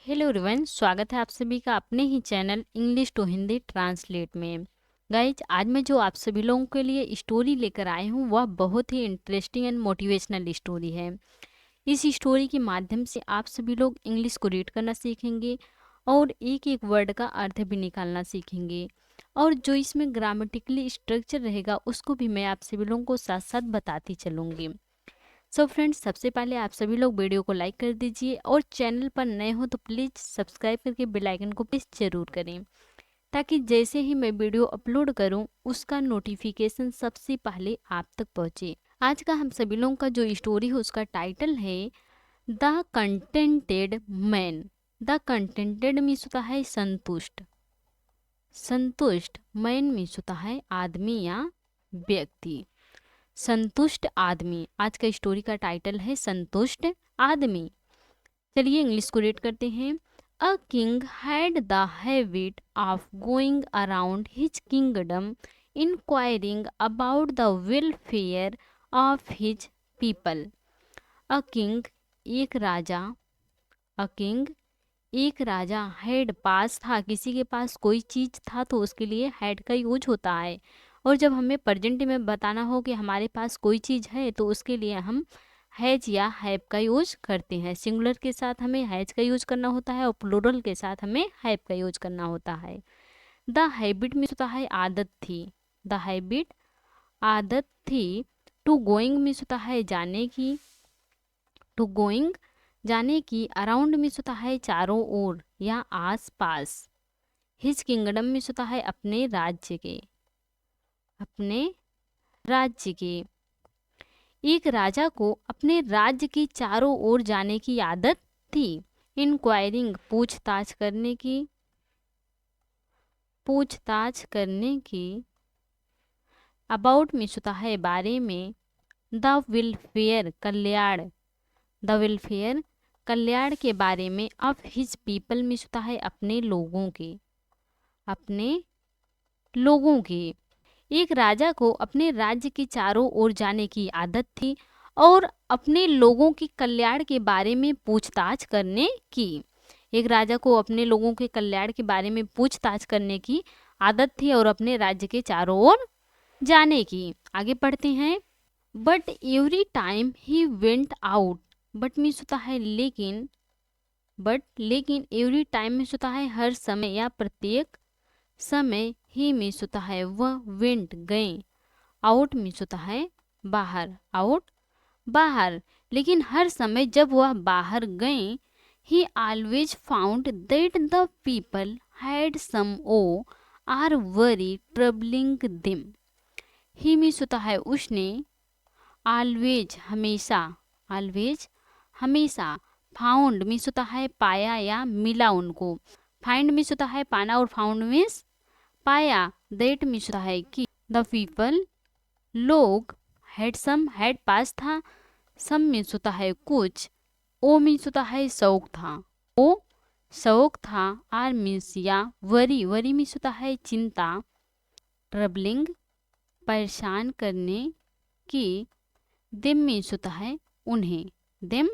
Hello everyone, स्वागत है आप सभी का अपने ही channel English to Hindi translate में। गाइज, आज मैं जो आप सभी लोगों के लिए स्टोरी लेकर आई हूँ वह बहुत ही इंटरेस्टिंग एंड मोटिवेशनल स्टोरी है। इस स्टोरी के माध्यम से आप सभी लोग इंग्लिश को रीड करना सीखेंगे और एक एक वर्ड का अर्थ भी निकालना सीखेंगे। और जो इसमें ग्रामेटिकली स्ट्रक्चर रहेगा उसको भी मैं आप सभी लोगों को साथ साथ बताती चलूँगी। सो फ्रेंड्स, सबसे पहले आप सभी लोग वीडियो को लाइक कर दीजिए और चैनल पर नए हो तो प्लीज़ सब्सक्राइब करके बेल आइकन को प्रेस जरूर करें, ताकि जैसे ही मैं वीडियो अपलोड करूं उसका नोटिफिकेशन सबसे पहले आप तक पहुंचे। आज का हम सभी लोगों का जो स्टोरी है उसका टाइटल है the contented man. The contented means होता है संतुष्ट, संतुष्ट मैन मीन्स होता है आदमी या व्यक्ति। संतुष्ट आदमी, आज का स्टोरी का टाइटल है संतुष्ट आदमी। चलिए इंग्लिश को रीड करते हैं। A king had the habit of going around his kingdom enquiring about the welfare of his people. A king, एक राजा। अ किंग, एक राजा। हैड, पास था, किसी के पास कोई चीज था तो उसके लिए हैड का यूज होता है। और जब हमें प्रेजेंट में बताना हो कि हमारे पास कोई चीज है तो उसके लिए हम हैज या हैव का यूज करते हैं। सिंगुलर के साथ हमें हैज का यूज करना होता है और प्लूरल के साथ हमें हैव का यूज करना होता है। द हैबिट मीन्स होता है आदत थी। द हैबिट, आदत थी। टू गोइंग मीन्स होता है जाने की। टू गोइंग, जाने की। अराउंड मीन्स होता है चारों ओर या आस पास। हिज किंगडम मीन्स होता है अपने राज्य के, अपने राज्य के। एक राजा को अपने राज्य की चारों ओर जाने की आदत थी। इंक्वायरिंग, पूछताछ करने की, पूछताछ करने की। अबाउट मीन्स होता है बारे में। द वेलफेयर, कल्याण। द वेलफेयर, कल्याण के बारे में। ऑफ हिज पीपल मीन्स होता है अपने लोगों के, अपने लोगों के। एक राजा को अपने राज्य की चारों ओर जाने की आदत थी और अपने लोगों के कल्याण के बारे में पूछताछ करने की। एक राजा को अपने लोगों के कल्याण के बारे में पूछताछ करने की आदत थी और अपने राज्य के चारों ओर जाने की। आगे पढ़ते हैं। But every time he went out. But means होता है लेकिन। बट, लेकिन। एवरी टाइम मीन्स होता है हर समय या प्रत्येक समय। ही मीन्स होता है वह। वेंट, गए। आउट मीन्स होता है बाहर। आउट, बाहर। लेकिन हर समय जब वह बाहर गए, he always found that the people had some or worry troubling them. He means होता है उसने। ऑलवेज, हमेशा। ऑलवेज, हमेशा। फाउंड मीन्स होता है पाया या मिला उनको। फाइंड मीन्स होता है पाना और फाउंड मीन्स पाया। दैट मीन्स होता है कि। द पीपल, लोग। हैड सम, हैड पास था। सम मीन्स होता है कुछ। ओ मीन्स होता है शौक था। ओ, शौक था। आर मीन्स या। वरी, वरी मीन्स होता है चिंता। ट्रबलिंग, परेशान करने की। देम मीन्स होता है उन्हें। देम,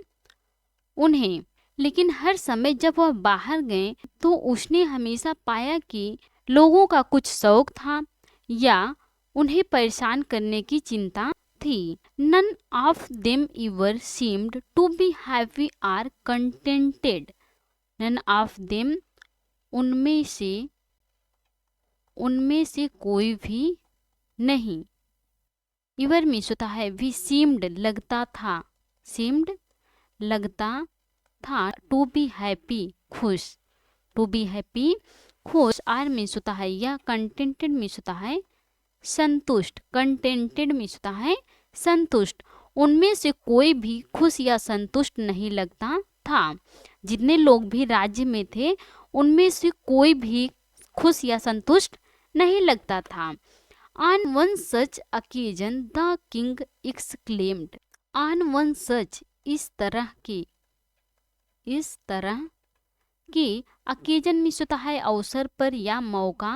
उन्हें। लेकिन हर समय जब वह बाहर गए तो उसने हमेशा पाया कि लोगों का कुछ शौक था या उन्हें परेशान करने की चिंता थी। None of them ever seemed to be happy or contented. None of them, उनमें से कोई भी नहीं। इवर मीन्स होता है भी। सीम्ड, लगता था। सीम्ड, लगता था। टू बी हैप्पी, खुश। टू बी हैप्पी, खुश। आर मीन्स होता है या। कंटेंटेड मीन्स होता है संतुष्ट। कंटेंटेड मीन्स होता है संतुष्ट। उनमें से कोई भी खुश या संतुष्ट नहीं लगता था। जितने लोग भी राज्य में थे उनमें से कोई भी खुश या संतुष्ट नहीं लगता था। On one such occasion, the king exclaimed. On one such, इस तरह की। occasion मीन्स होता है अवसर पर या मौका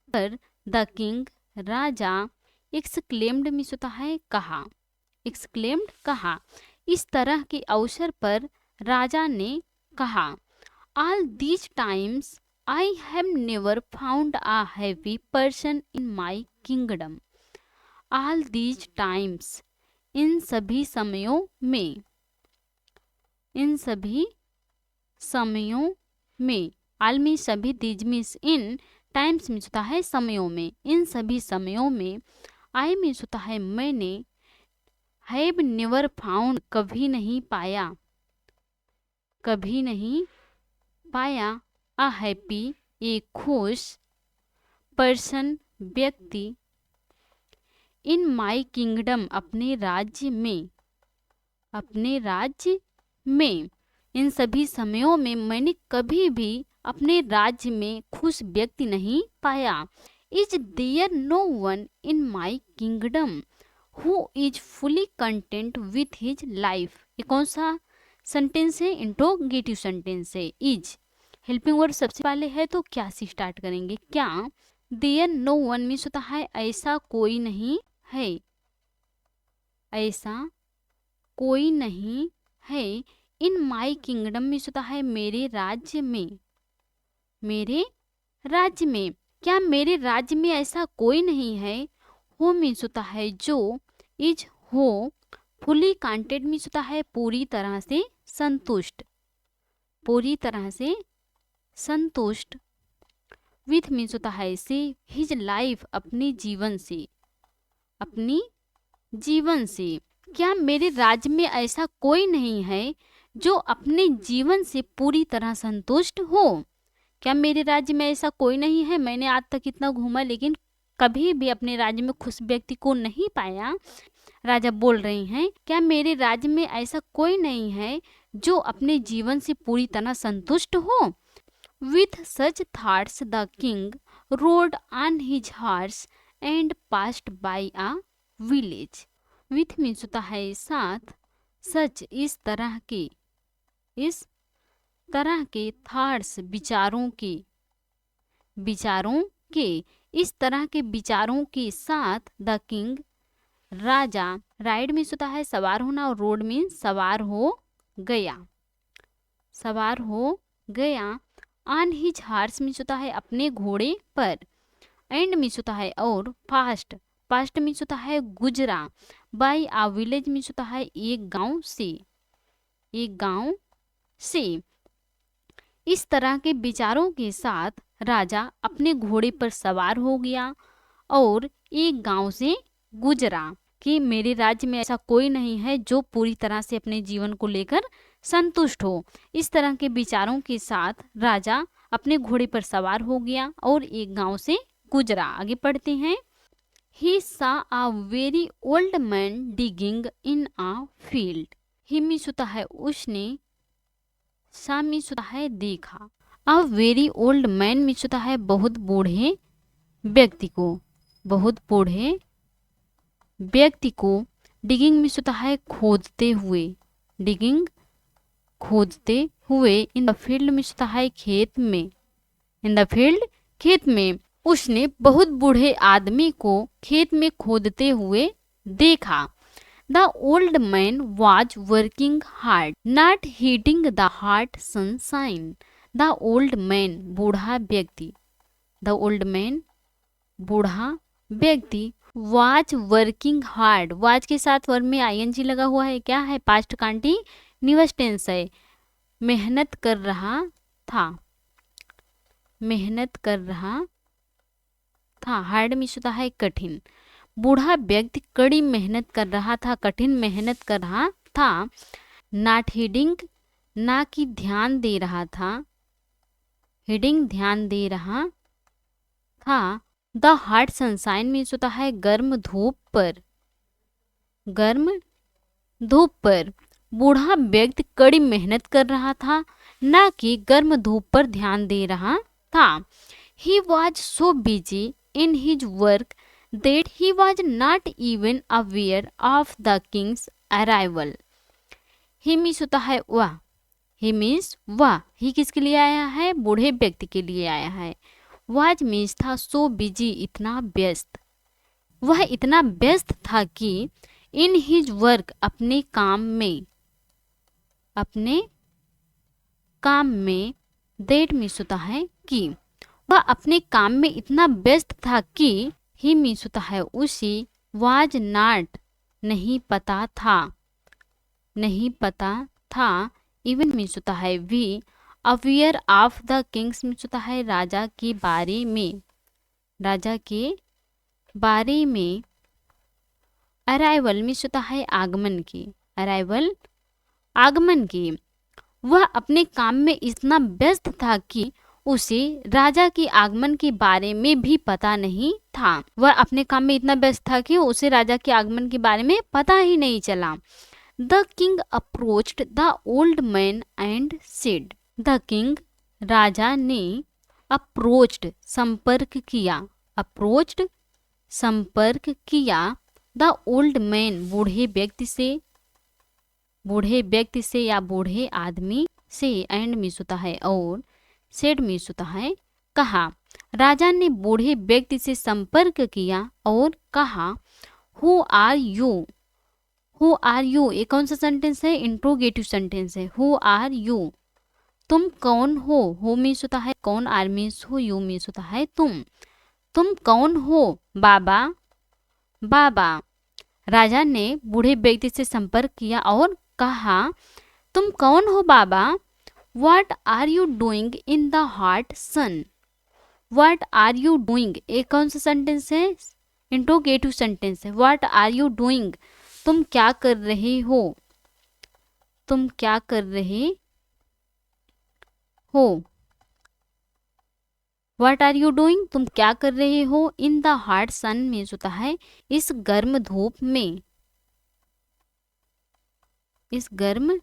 पर। the king, Raja. exclaimed means होता है कहा। exclaimed, कहा। इस तरह के अवसर पर राजा ने कहा। All these times I have never found a happy person in my kingdom. All these times, इन सभी समयों में, इन सभी समयों में, आल में सभी, these means in, times means होता है समयों में, इन सभी समयों में, आई मीन्स होता है मैंने, हैव नेवर फाउंड कभी नहीं पाया, कभी नहीं पाया, अ हैप्पी एक खुश, पर्सन व्यक्ति, इन माई किंगडम अपने राज्य में, अपने राज्य में, इन सभी समयों में मैंने कभी भी अपने राज्य में खुश व्यक्ति नहीं पाया। Is there no one in my kingdom who is fully content with his life. ये कौन सा सेंटेंस है? इंट्रोगेटिव सेंटेंस है। इज हेल्पिंग वर्ड सबसे पहले है तो क्या से स्टार्ट करेंगे? क्या। देयर नो वन मीन्स होता है ऐसा कोई नहीं है, ऐसा कोई नहीं है। इन माई किंगडम मीन्स होता है मेरे राज्य में, मेरे राज्य में। क्या मेरे राज्य में ऐसा कोई नहीं है? हो मीन्स होता है जो, इज हो, फुली कांटेड मीन्स होता है पूरी तरह से संतुष्ट, पूरी तरह से संतुष्ट। विथ मीन्स होता है से, हिज लाइफ अपने जीवन से, अपनी जीवन से। क्या मेरे राज्य में ऐसा कोई नहीं है जो अपने जीवन से पूरी तरह संतुष्ट हो? क्या मेरे राज्य में ऐसा कोई नहीं है? मैंने आज तक इतना घूमा लेकिन कभी भी अपने राज्य में खुश व्यक्ति को नहीं पाया। राजा बोल रहे हैं क्या मेरे राज्य में ऐसा कोई नहीं है जो अपने जीवन से पूरी तरह संतुष्ट हो? With such thoughts the king road on his horse and passed by a village. With means होता है साथ, सच इस तरह के, इस तरह के, थॉट्स विचारों के, विचारों के, इस तरह के विचारों के साथ the king Raja, ride means होता है सवार होना और रोड मीन्स सवार हो गया, सवार हो गया। ऑन हिज हॉर्स मीन्स होता है अपने घोड़े पर, एंड मीन्स होता है और, फास्ट, पास्ट मीन्स होता है गुजरा, बाय आ विलेज मीन्स होता है एक गांव से, एक गांव से। इस तरह के विचारों के साथ राजा अपने घोड़े पर सवार हो गया और एक गांव से गुजरा। कि मेरे राज्य में ऐसा कोई नहीं है जो पूरी तरह से अपने जीवन को लेकर संतुष्ट हो। इस तरह के विचारों के साथ राजा अपने घोड़े पर सवार हो गया और एक गांव से गुजरा। आगे पढ़ते हैं। He saw a very old man digging in a field. He means होता है उसने, सा मीन्स होता है देखा, a very old man means होता है बहुत बूढ़े व्यक्ति को, बहुत बूढ़े व्यक्ति को। डिगिंग मीन्स होता है खोदते हुए, डिगिंग खोदते हुए। इन द फील्ड मीन्स होता है खेत में, इन द फील्ड खेत में। उसने बहुत बूढ़े आदमी को खेत में खोदते हुए देखा। The old man was working hard not heating the hot sunshine. The old man बूढ़ा व्यक्ति, द ओल्ड मैन बूढ़ा व्यक्ति, वॉज वर्किंग हार्ड, वॉज के साथ वर्ब में आईएनजी लगा हुआ है, क्या है? पास्ट कंटीन्यूअस टेंस है। मेहनत कर रहा था, मेहनत कर रहा था। हार्ड मीन्स होता है कठिन। बूढ़ा व्यक्ति कड़ी मेहनत कर रहा था, कठिन मेहनत कर रहा था। नॉट हीडिंग, ना कि ध्यान दे रहा था, हीडिंग ध्यान दे रहा था। द हॉट सनशाइन मीन्स होता है गर्म धूप पर, गर्म धूप पर। बूढ़ा व्यक्ति कड़ी मेहनत कर रहा था, ना कि गर्म धूप पर ध्यान दे रहा था। He was so busy in his work that he was not even aware of the king's arrival. He means होता है वह, he means वह। he किसके लिए आया है? बूढ़े व्यक्ति के लिए आया है। was means था so busy, इतना व्यस्त। वह इतना व्यस्त था कि in his work अपने काम में, अपने काम में, दैट मीन्स होता है कि, वह अपने काम में इतना व्यस्त था कि, ही मीन्स होता है उसे, वाज नॉट नहीं पता था, नहीं पता था, इवन मीन्स होता है we, aware of the king's means होता है राजा के बारे में, राजा के बारे में, अराइवल मीन्स होता है आगमन की, अराइवल आगमन की, वह अपने काम में इतना व्यस्त था कि उसे राजा के आगमन के बारे में भी पता नहीं था, वह अपने काम में इतना व्यस्त था कि उसे राजा के आगमन के बारे में पता ही नहीं चला। The king approached the old man and said, the king राजा ने, अप्रोच्ड संपर्क किया, अप्रोच्ड संपर्क किया, द ओल्ड मैन बूढ़े व्यक्ति से, बूढ़े व्यक्ति से या बूढ़े आदमी से, एंड मीन्स होता है और, सेड मीन्स होता है कहा, राजा ने बूढ़े व्यक्ति से संपर्क किया और कहा, who are you, who are you, ये कौन सा सेंटेंस है, इंट्रोगेटिव सेंटेंस है, हु आर यू, तुम कौन हो, हु मीन्स होता है कौन, आर मीन्स हो, यू मीन्स होता है तुम कौन हो बाबा, बाबा, राजा ने बूढ़े व्यक्ति से संपर्क किया और कहा, तुम कौन हो बाबा, what are you doing in the hot sun, what are you doing, एक कौन सा सेंटेंस है, इंट्रोगेटिव सेंटेंस है, व्हाट आर यू डूइंग, तुम क्या कर रहे हो, तुम क्या कर रहे हो, व्हाट आर यू डूइंग, तुम क्या कर रहे हो, in the hot sun means होता है इस गर्म धूप में, इस गर्म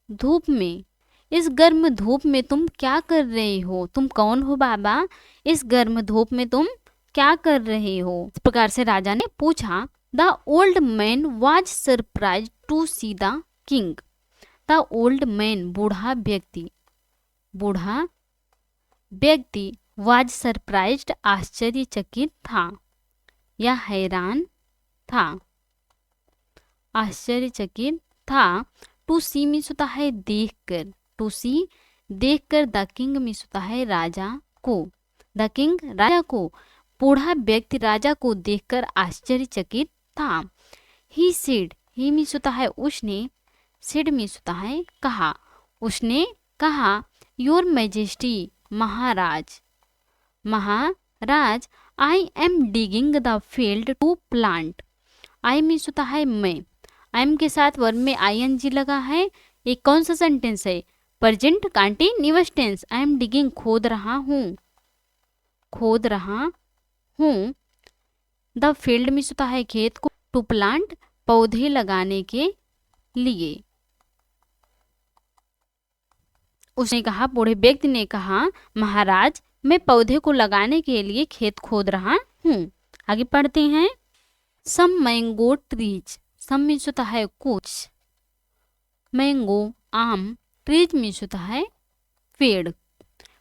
धूप में, इस गर्म धूप में तुम क्या कर रहे हो, तुम कौन हो बाबा, इस गर्म धूप में तुम क्या कर रहे हो, इस प्रकार से राजा ने पूछा। The old man was surprise to see the king, the old man बूढ़ा व्यक्ति, बूढ़ा व्यक्ति, वाज सरप्राइज्ड आश्चर्यचकित था या हैरान था, आश्चर्यचकित था, टू सी मीन्स होता है देखकर, टू सी देखकर, द किंग मीन्स होता है राजा को, द किंग राजा को, बूढ़ा व्यक्ति राजा को देखकर आश्चर्यचकित था। ही सेड, ही मीन्स होता है उसने, सेड मीन्स होता है कहा, उसने कहा, योर मैजेस्टी महाराज, महाराज, I am digging the field to plant, I means होता है मैं, आई एम के साथ वर्ब में ING लगा है, एक कौन सा सेंटेंस है, present continuous tense, I am digging खोद रहा हूँ, खोद रहा हूँ, द फील्ड मीन्स होता है खेत को, टू प्लांट पौधे लगाने के लिए, उसने कहा, बूढ़े व्यक्ति ने कहा, महाराज मैं पौधे को लगाने के लिए खेत खोद रहा हूँ। आगे पढ़ते हैं। सम मैंगो ट्रीज, सम मीन्स होता है कुछ, मैंगो आम, ट्रीज मीन्स होता है पेड़,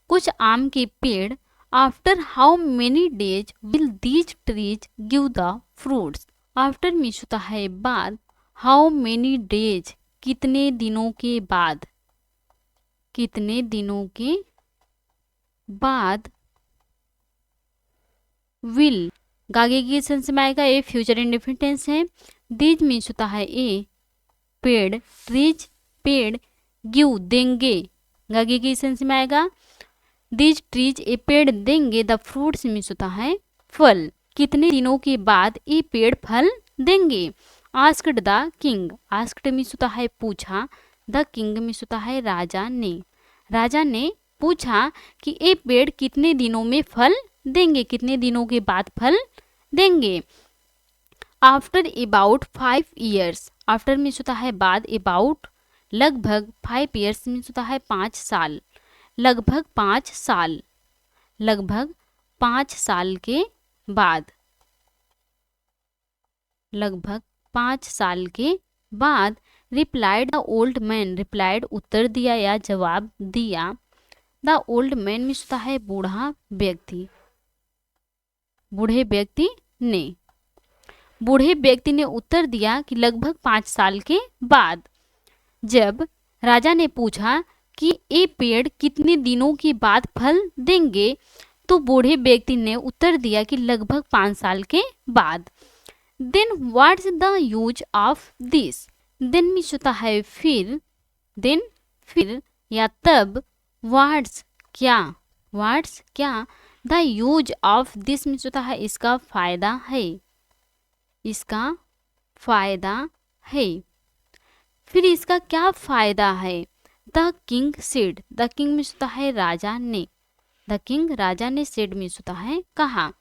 कुछ आम के पेड़, after how many days will these trees give the fruits, after means होता है बाद, हाउ मेनी डेज कितने दिनों के बाद, कितने दिनों के बाद, विल आगे के सेंस में आएगा, ए फ्यूचर इंडेफिनिट टेंस है, दीज मीन्स होता है ए पेड़, ट्रीज पेड़, गिव देंगे, आगे के सेंस में आएगा, दीज ट्रीज ए पेड़ देंगे, द फ्रूट्स मीन्स होता है फल, कितने दिनों के बाद ये पेड़ फल देंगे। Asked the king, asked means होता है पूछा, द किंग मीन्स होता है राजा ने, राजा ने पूछा कि ये पेड़ कितने दिनों में फल देंगे, कितने दिनों के बाद फल देंगे। After about 5 years, after means होता है बाद, अबाउट लगभग, 5 ईयर्स मीन्स होता है 5 साल, लगभग 5 साल, लगभग 5 साल के बाद, लगभग 5 साल के बाद, replied the old man, replied उत्तर दिया या जवाब दिया, द ओल्ड मैन मीन्स होता है बूढ़ा व्यक्ति, बूढ़े व्यक्ति ने, बूढ़े व्यक्ति ने उत्तर दिया कि लगभग 5 साल के बाद। जब राजा ने पूछा कि ये पेड़ कितने दिनों के बाद फल देंगे? तो बूढ़े व्यक्ति ने उत्तर दिया कि लगभग 5 साल के बाद। Then what's the use of this? Then means होता है फिर, देन फिर या तब, व्हाट्स क्या, व्हाट्स क्या, the use of this means होता है इसका फायदा है, इसका फायदा है। फिर इसका क्या फायदा है? The king said, the king means होता है राजा ने, द किंग राजा ने, सेड मीन्स होता है कहा,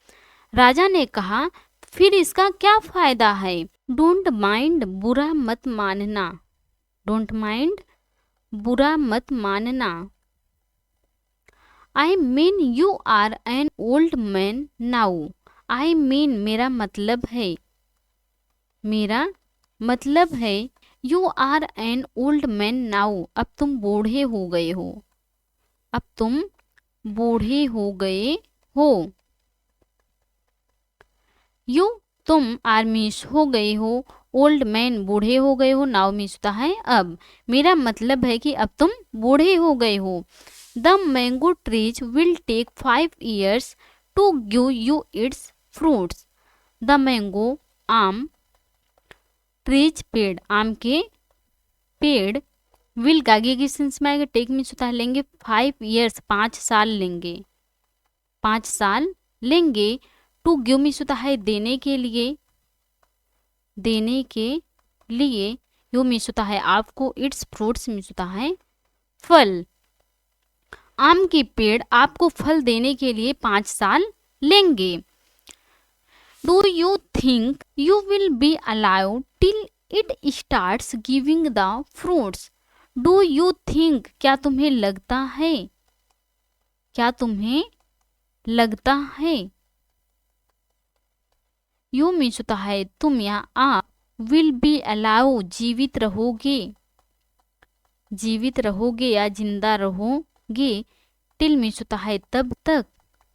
राजा ने कहा। फिर इसका क्या फायदा है? डोंट माइंड, बुरा मत मानना, डोंट माइंड, बुरा मत मानना। I mean you are an old man now, I mean मेरा मतलब है, मेरा मतलब है, you are an old man now, अब तुम बूढ़े हो गए हो, अब तुम बूढ़े हो गए हो। यू तुम, आर मीन्स हो गए हो, ओल्ड मैन बूढ़े हो गए हो, नाउ मीन्स होता है अब, मेरा मतलब है कि अब तुम बूढ़े हो गए हो। The mango trees will take 5 years to give you its fruits, the mango आम, ट्रीज पेड़, आम के पेड़, विल आगे की सेंस में आएगा, टेक मीन्स होता है लेंगे, 5 years 5 साल लेंगे, 5 साल लेंगे, टू गिव मीन्स होता है देने के लिए, देने के लिए, यू मीन्स होता है आपको, इट्स फ्रूट्स मीन्स होता है फल, आम के पेड़ आपको फल देने के लिए 5 साल लेंगे। Do you think you will be allowed till it starts giving the fruits? Do you think क्या तुम्हें लगता है, क्या तुम्हें लगता है, यू मीन्स होता है तुम या आप, विल बी अलाउ जीवित रहोगे, जीवित रहोगे या जिंदा रहोगे, टिल मीन्स होता है तब तक,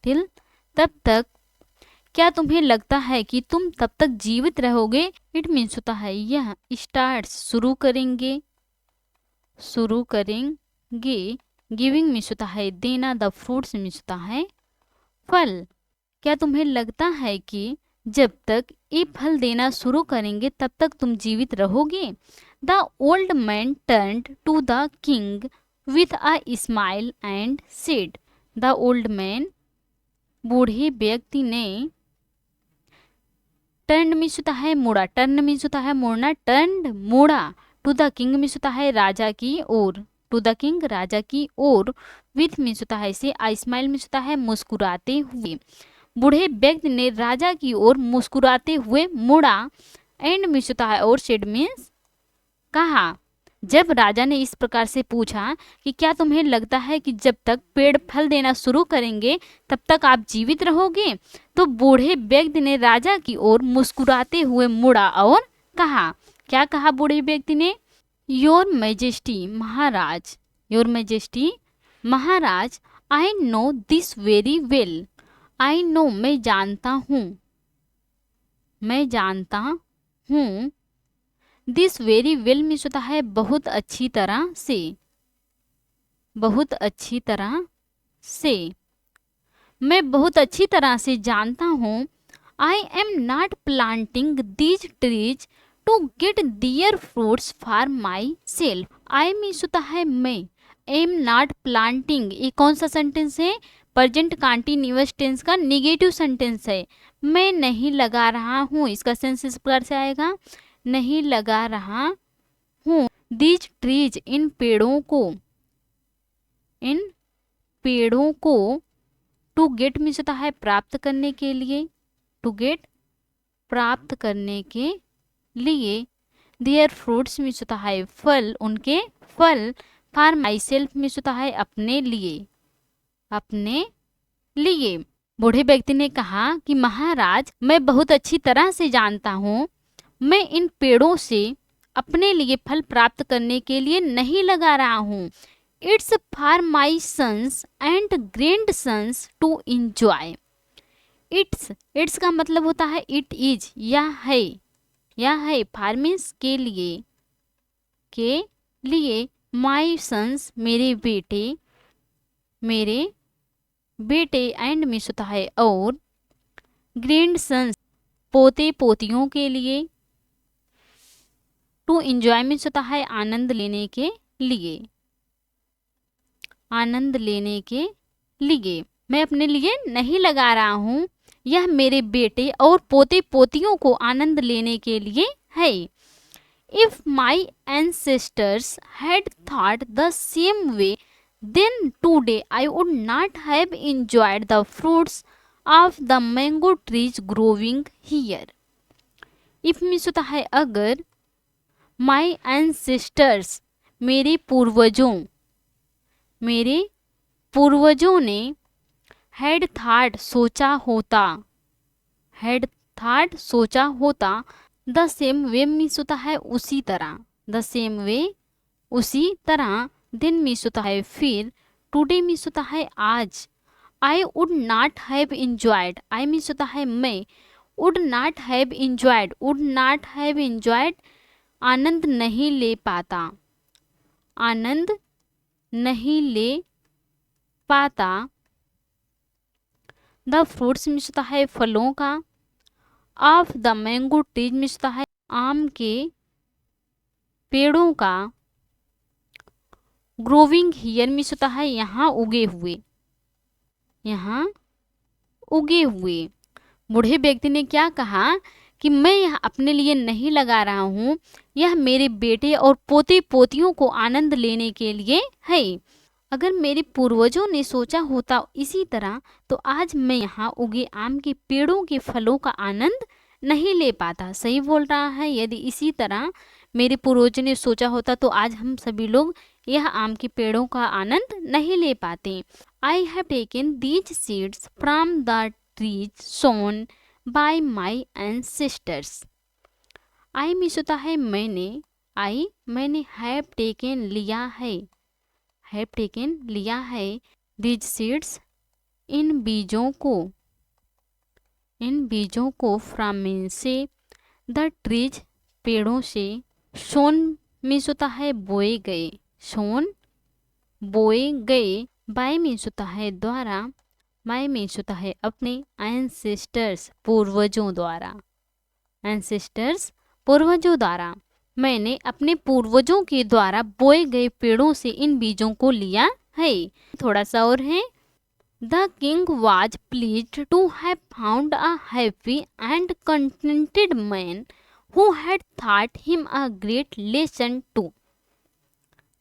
टिल तब तक, क्या तुम्हें लगता है कि तुम तब तक जीवित रहोगे? इट मीन्स होता है यह, स्टार्ट शुरू करेंगे, शुरू करेंगे, गिविंग मीन्स होता है देना, द फ्रूट्स मीन्स होता है फल। क्या तुम्हें लगता है कि जब तक ये फल देना शुरू करेंगे तब तक तुम जीवित रहोगे? The old man turned to the king with a smile and said, the old man बूढ़े व्यक्ति ने, टर्न मीन्स होता है मुड़ा, टर्न मीन्स होता है मुड़ना, टर्न मुड़ा, टू द किंग मीन्स होता है राजा की ओर, टू द किंग राजा की ओर, विथ मीन्स होता है से, आई स्माइल मीन्स होता है मुस्कुराते हुए, बूढ़े व्यक्ति ने राजा की ओर मुस्कुराते हुए मुड़ा, एंड मीन्स होता है और, सेड मीन्स कहा। जब राजा ने इस प्रकार से पूछा कि क्या तुम्हें लगता है कि जब तक पेड़ फल देना शुरू करेंगे तब तक आप जीवित रहोगे, तो बूढ़े व्यक्ति ने राजा की ओर मुस्कुराते हुए मुड़ा और कहा, क्या कहा बूढ़े व्यक्ति ने? Your majesty Maharaj, your majesty Maharaj, I know this very well, I know मैं जानता हूँ, मैं जानता हूँ, दिस वेरी वेल मीन्स होता है बहुत अच्छी तरह से, बहुत अच्छी तरह से, मैं बहुत अच्छी तरह से जानता हूँ। I am not planting these trees to get their fruits for myself, I means होता है मैं, एम नॉट प्लांटिंग, ये कौन सा सेंटेंस है? प्रेजेंट कंटीन्यूअस टेंस का निगेटिव सेंटेंस है, मैं नहीं लगा रहा हूँ, इसका सेंस इस प्रकार से आएगा, नहीं लगा रहा हूँ, दीज ट्रीज इन पेड़ों को, इन पेड़ों को, टू गेट मीन्स होता है प्राप्त करने के लिए, टू गेट प्राप्त करने के लिए, देयर फ्रूट्स मीन्स होता है फल, उनके फल, फॉर माई सेल्फ मीन्स होता है अपने लिए, अपने लिए। बूढ़े व्यक्ति ने कहा कि महाराज मैं बहुत अच्छी तरह से जानता हूँ, मैं इन पेड़ों से अपने लिए फल प्राप्त करने के लिए नहीं लगा रहा हूँ, it's for my sons and grandsons to enjoy, it's का मतलब होता है इट इज, यह है, यह है, फॉर मीन्स के लिए, माई सन्स मेरे बेटे एंड मीन्स होता है और, ग्रैंड सन्स पोते पोतियों के लिए, टू एंजॉय मीन्स होता है आनंद लेने के लिए, आनंद लेने के लिए। मैं अपने लिए नहीं लगा रहा हूँ, यह मेरे बेटे और पोते पोतियों को आनंद लेने के लिए है। If my ancestors had thought the same way, then today I would not have enjoyed the fruits of the mango trees growing here. If means होता है अगर, my ancestors मेरे पूर्वजों ने had thought सोचा होता, द सेम वे मीन्स होता है उसी तरह, द सेम वे उसी तरह, देन मीन्स होता है फिर, टुडे मीन्स होता है आज, I would not have enjoyed, I means होता है मैं, वुड नॉट हैव इंजॉयड आनंद नहीं ले पाता, आनंद नहीं ले पाता, द फ्रूट्स मीन्स होता है फलों का, of the mango trees means होता है आम के पेड़ों का, ग्रोविंग हियर मीन्स होता है यहाँ उगे हुए, यहाँ उगे हुए। बूढ़े व्यक्ति ने क्या कहा कि मैं यह अपने लिए नहीं लगा रहा हूँ, यह मेरे बेटे और पोते पोतियों को आनंद लेने के लिए है। अगर मेरे पूर्वजों ने सोचा होता इसी तरह, तो आज मैं यहाँ उगे आम के पेड़ों के फलों का आनंद नहीं ले पाता। सही बोल रहा है, यदि इसी तरह मेरे पूर्वजों ने सोचा होता तो आज हम सभी लोग यह आम के पेड़ों का आनंद नहीं ले पाते। I have taken these seeds from the trees sown by my ancestors. I means होता है मैंने हैव टेकन लिया है, दीज सीड्स इन बीजों को फ्रॉम मीन्स से, द ट्रीज पेड़ों से, सोन मीन्स होता है बोए गए, बाय मीन्स होता है द्वारा, माई मीन्स होता है अपने, एंसेस्टर्स पूर्वजों द्वारा, मैंने अपने पूर्वजों के द्वारा बोए गए पेड़ों से इन बीजों को लिया है। थोड़ा सा और है, the king was pleased to have found a happy and contented man who had taught him a great lesson too.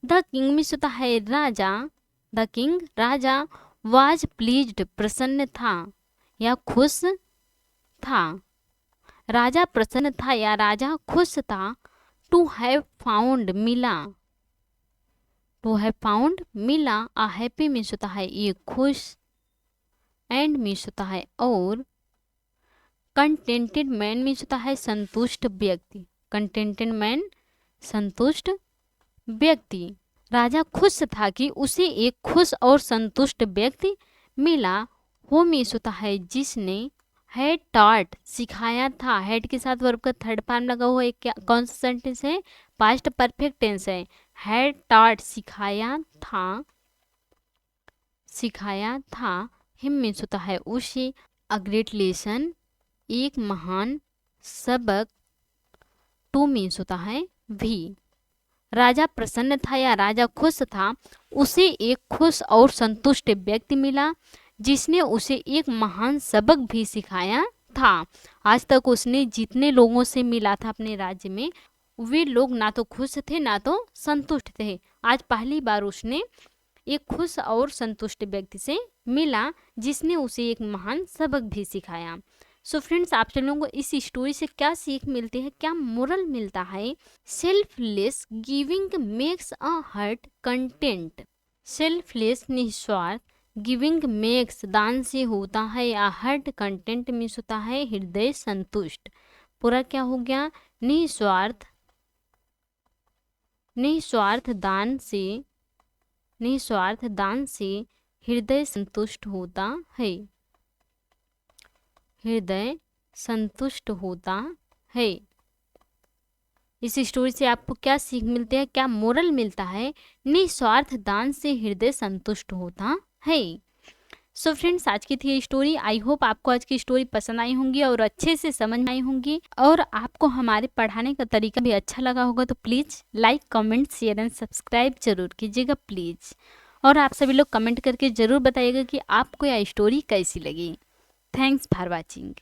The king means होता है राजा, द किंग राजा, वाज प्लीज्ड प्रसन्न था या खुश था, राजा प्रसन्न था या राजा खुश था, टू हैव फाउंड मिला, अ हैप्पी मीन्स होता है ये खुश, एंड मीन्स होता है और, कंटेंटेड मैन मीन्स होता है संतुष्ट व्यक्ति, कंटेंटेड मैन संतुष्ट व्यक्ति। राजा खुश था कि उसे एक खुश और संतुष्ट व्यक्ति मिला। वो मीन्स होता है जिसने, हैड टॉट सिखाया था, हैड के साथ वर्ब का थर्ड फॉर्म लगा हुआ है, क्या कौन सा सेंटेंस है, पास्ट परफेक्ट टेंस है। हैड टॉट सिखाया था, हिम मीन्स होता है उसे, अ ग्रेट लेसन एक महान सबक, टू मीन्स होता है भी। राजा प्रसन्न था या राजा खुश था, उसे एक खुश और संतुष्ट व्यक्ति मिला जिसने उसे एक महान सबक भी सिखाया था। आज तक उसने जितने लोगों से मिला था अपने राज्य में, वे लोग ना तो खुश थे ना तो संतुष्ट थे। आज पहली बार उसने एक खुश और संतुष्ट व्यक्ति से मिला जिसने उसे एक महान सबक भी सिखाया। सो फ्रेंड्स, आप सब लोगों को इस स्टोरी से क्या सीख मिलती है, क्या मोरल मिलता है? Selfless giving makes a heart content. Selfless निस्वार्थ, गिविंग मेक्स दान से होता है, या हार्ट कंटेंट मीन्स होता है हृदय संतुष्ट। पूरा क्या हो गया? निस्वार्थ दान से हृदय संतुष्ट होता है, हृदय संतुष्ट होता है। इस स्टोरी से आपको क्या सीख मिलती है, क्या मोरल मिलता है? निस्वार्थ दान से हृदय संतुष्ट होता है। सो फ्रेंड्स, आज की थी ये स्टोरी। आई होप आपको आज की स्टोरी पसंद आई होंगी और अच्छे से समझ में आई होंगी, और आपको हमारे पढ़ाने का तरीका भी अच्छा लगा होगा। तो please like, comment, share and subscribe जरूर कीजिएगा प्लीज़। और आप सभी लोग कमेंट करके ज़रूर बताइएगा कि आपको यह स्टोरी कैसी लगी। Thanks for watching.